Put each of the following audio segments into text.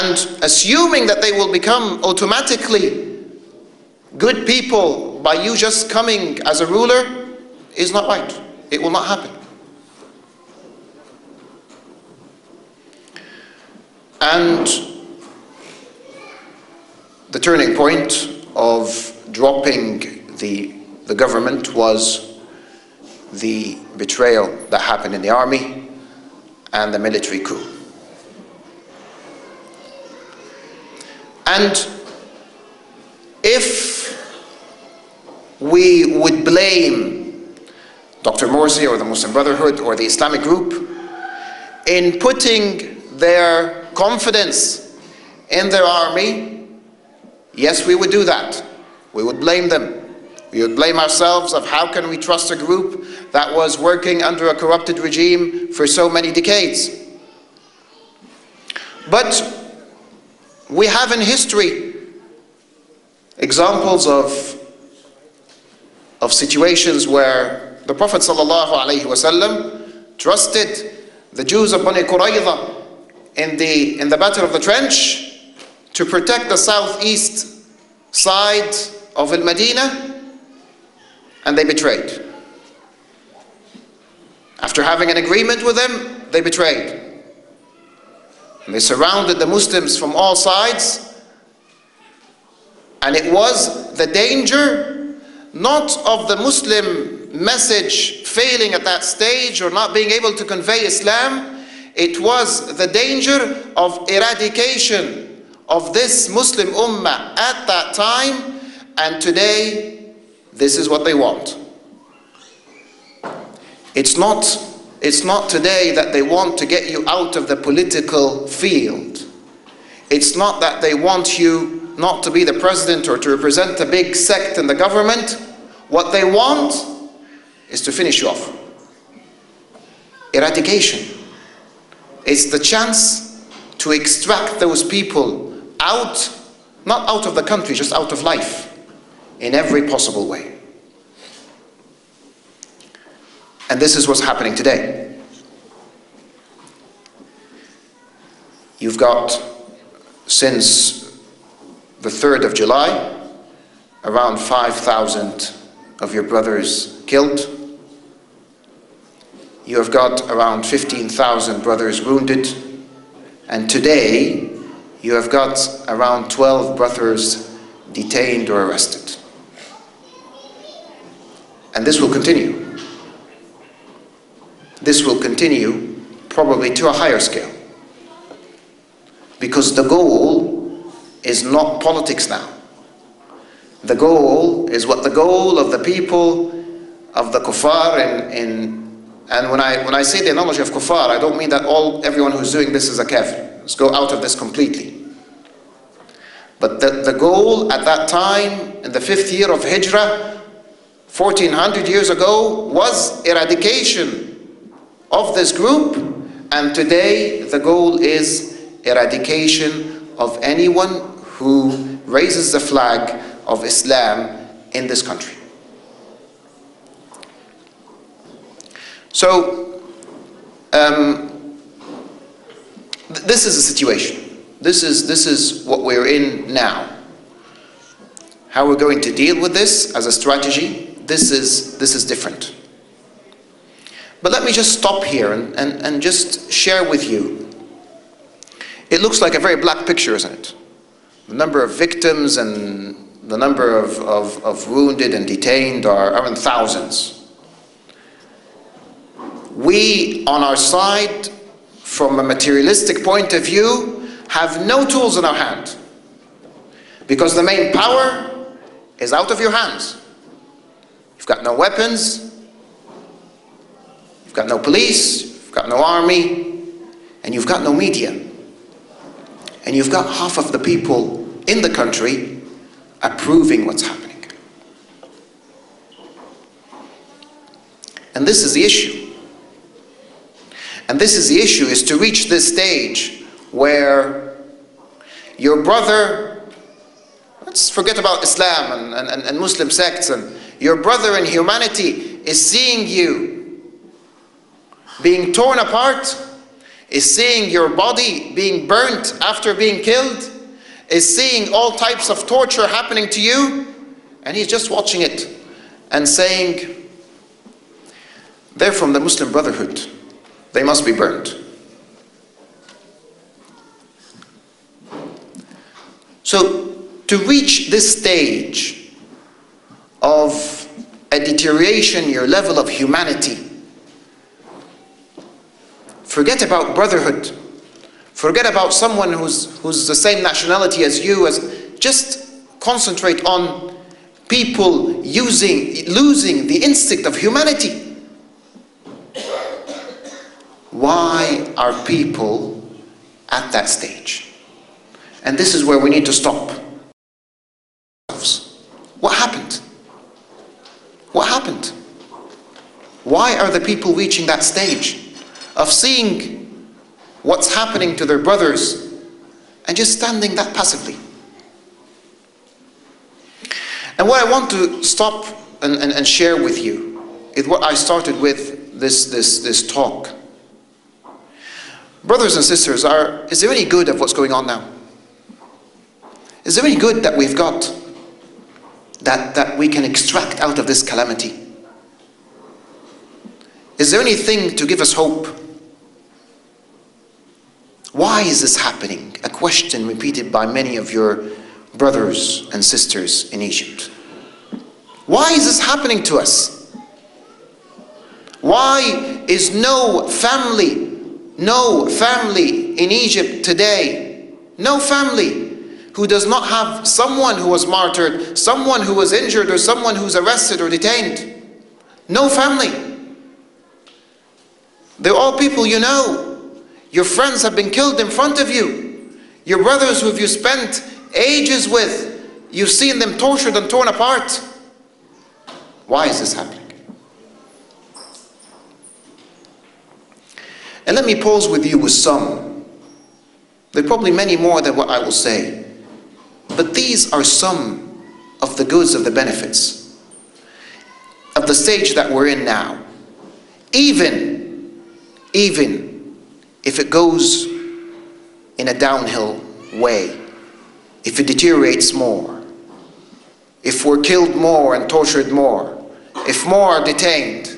And assuming that they will become automatically good people by you just coming as a ruler is not right. It will not happen. And the turning point of dropping the government was the betrayal that happened in the army and the military coup. And if we would blame Dr. Morsi or the Muslim Brotherhood or the Islamic group in putting their confidence in their army, yes, we would do that. We would blame them. We would blame ourselves of how can we trust a group that was working under a corrupted regime for so many decades. But we have in history examples of situations where the Prophet ﷺ trusted the Jews of Bani Qurayza in the Battle of the Trench to protect the southeast side of Al-Madinah, and they betrayed. After having an agreement with them, they betrayed. And they surrounded the Muslims from all sides, and it was the danger not of the Muslim message failing at that stage or not being able to convey Islam. It was the danger of eradication of this Muslim ummah at that time, and today this is what they want. It's not today that they want to get you out of the political field. It's not that they want you not to be the president or to represent a big sect in the government. What they want is to finish you off. Eradication. It's the chance to extract those people out, not out of the country, just out of life, in every possible way. And this is what's happening today. You've got, since the 3rd of July, around 5,000 of your brothers killed. You have got around 15,000 brothers wounded. And today, you have got around 12 brothers detained or arrested. And this will continue. This will continue probably to a higher scale. Because the goal is not politics now. The goal is what the goal of the people of the kuffar and when I say the analogy of kuffar, I don't mean that everyone who's doing this is a kafir. Let's go out of this completely. But the goal at that time, in the 5th year of Hijrah, 1400 years ago, was eradication of this group, and today the goal is eradication of anyone who raises the flag of Islam in this country. So, this is the situation. This is what we're in now. How we're going to deal with this as a strategy, this is different. But let me just stop here and just share with you. It looks like a very black picture, isn't it? The number of victims and the number of wounded and detained are in thousands. We, on our side, from a materialistic point of view, have no tools in our hand. Because the main power is out of your hands. You've got no weapons. You've got no police, you've got no army, and you've got no media. And you've got half of the people in the country approving what's happening. And this is the issue. And this is the issue, is to reach this stage where your brother, let's forget about Islam and Muslim sects, and your brother in humanity is seeing you being torn apart, is seeing your body being burnt after being killed, is seeing all types of torture happening to you, and he's just watching it and saying, they're from the Muslim Brotherhood, they must be burnt. So to reach this stage of a deterioration in your level of humanity, forget about brotherhood, forget about someone who's the same nationality as you, just concentrate on people losing the instinct of humanity. Why are people at that stage? And this is where we need to stop. What happened? What happened? Why are the people reaching that stage of seeing what's happening to their brothers and just standing that passively? And what I want to stop and share with you is what I started with this talk. Brothers and sisters, is there any good of what's going on now? Is there any good that we've got that we can extract out of this calamity? Is there anything to give us hope? Why is this happening? A question repeated by many of your brothers and sisters in Egypt. Why is this happening to us? Why is no family in Egypt today, no family who does not have someone who was martyred, someone who was injured, or someone who's arrested or detained? No family. They're all people you know. Your friends have been killed in front of you. Your brothers who you spent ages with, you've seen them tortured and torn apart. Why is this happening? And let me pause with you with some. There are probably many more than what I will say. But these are some of the goods, of the benefits of the stage that we're in now. Even if it goes in a downhill way, if it deteriorates more, if we're killed more and tortured more, if more are detained,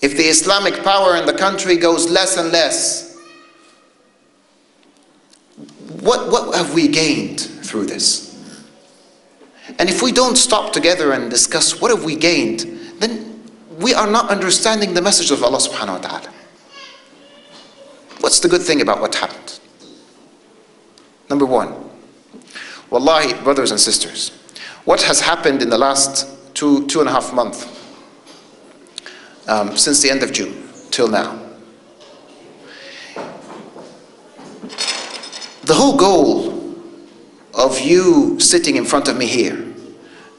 if the Islamic power in the country goes less and less, what have we gained through this? And if we don't stop together and discuss what have we gained, then we are not understanding the message of Allah subhanahu wa ta'ala. What's the good thing about what happened? Number one, wallahi, brothers and sisters, what has happened in the last two and a half months, since the end of June till now, the whole goal of you sitting in front of me here,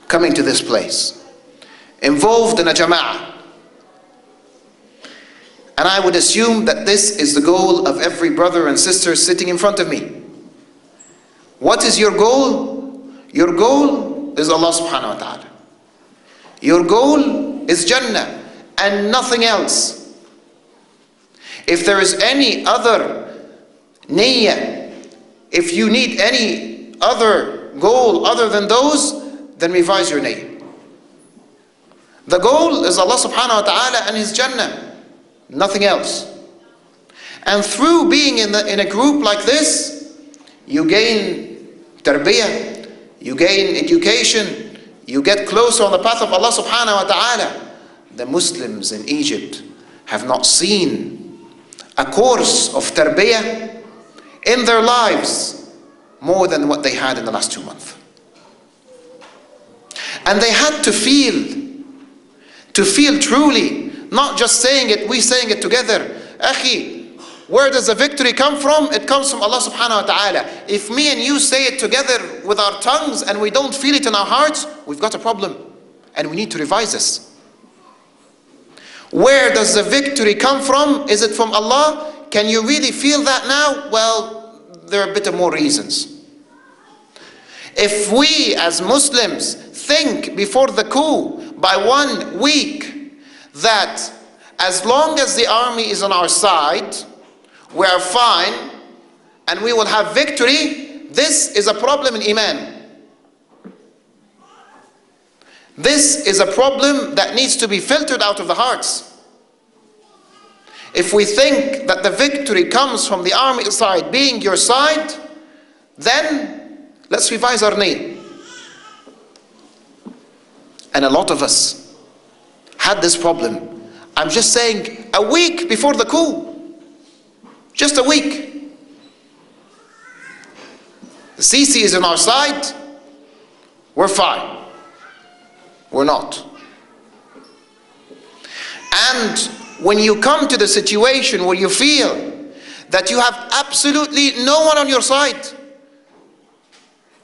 coming to this place, involved in a jama'ah, and I would assume that this is the goal of every brother and sister sitting in front of me. What is your goal? Your goal is Allah subhanahu wa ta'ala. Your goal is Jannah and nothing else. If there is any other niyyah, if you need any other goal other than those, then revise your niyyah. The goal is Allah subhanahu wa ta'ala and His Jannah, nothing else. And through being in a group like this, you gain tarbiyah, you gain education, you get closer on the path of Allah subhanahu wa ta'ala. The Muslims in Egypt have not seen a course of tarbiyah in their lives more than what they had in the last 2 months. And they had to feel truly, not just saying it, we saying it together. Akhi, where does the victory come from? It comes from Allah subhanahu wa ta'ala. If me and you say it together with our tongues and we don't feel it in our hearts, we've got a problem and we need to revise this. Where does the victory come from? Is it from Allah? Can you really feel that now? Well, there are a bit of more reasons. If we as Muslims think before the coup by 1 week that as long as the army is on our side, we are fine, and we will have victory, this is a problem in Iman. This is a problem that needs to be filtered out of the hearts. If we think that the victory comes from the army side being your side, then let's revise our name. And a lot of us had this problem. I'm just saying, a week before the coup, just a week. The Sisi is on our side, we're fine. We're not. And when you come to the situation where you feel that you have absolutely no one on your side,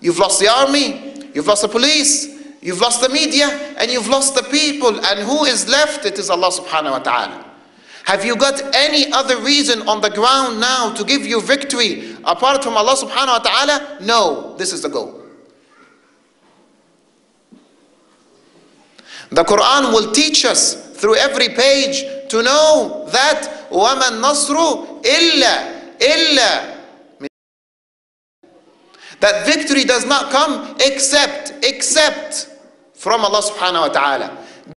you've lost the army, you've lost the police, you've lost the media, and you've lost the people, and who is left? It is Allah subhanahu wa ta'ala. Have you got any other reason on the ground now to give you victory apart from Allah subhanahu wa ta'ala? No, this is the goal. The Quran will teach us through every page to know that وَمَا النَّصْرُ إِلَّا that victory does not come except from Allah subhanahu wa ta'ala.